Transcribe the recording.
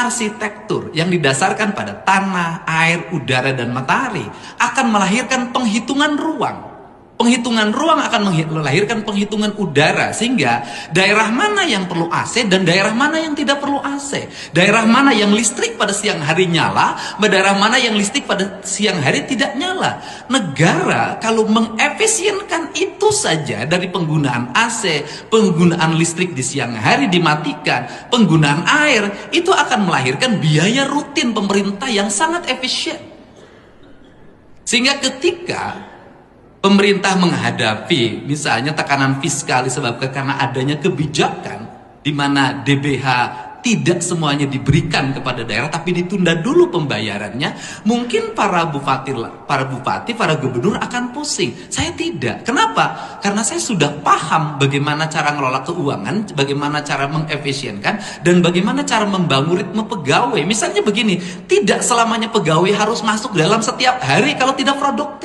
arsitektur yang didasarkan pada tanah, air, udara, dan matahari akan melahirkan penghitungan ruang. Penghitungan ruang akan melahirkan penghitungan udara, sehingga daerah mana yang perlu AC dan daerah mana yang tidak perlu AC. Daerah mana yang listrik pada siang hari nyala, daerah mana yang listrik pada siang hari tidak nyala. Negara kalau mengefisienkan itu saja, dari penggunaan AC, penggunaan listrik di siang hari dimatikan, penggunaan air, itu akan melahirkan biaya rutin pemerintah yang sangat efisien. Sehingga ketika pemerintah menghadapi misalnya tekanan fiskal disebabkan karena adanya kebijakan di mana DBH tidak semuanya diberikan kepada daerah tapi ditunda dulu pembayarannya, mungkin para bupati, para gubernur akan pusing. Saya tidak. Kenapa? Karena saya sudah paham bagaimana cara ngelola keuangan, bagaimana cara mengefisienkan, dan bagaimana cara membangun ritme pegawai. Misalnya begini, tidak selamanya pegawai harus masuk dalam setiap hari kalau tidak produktif.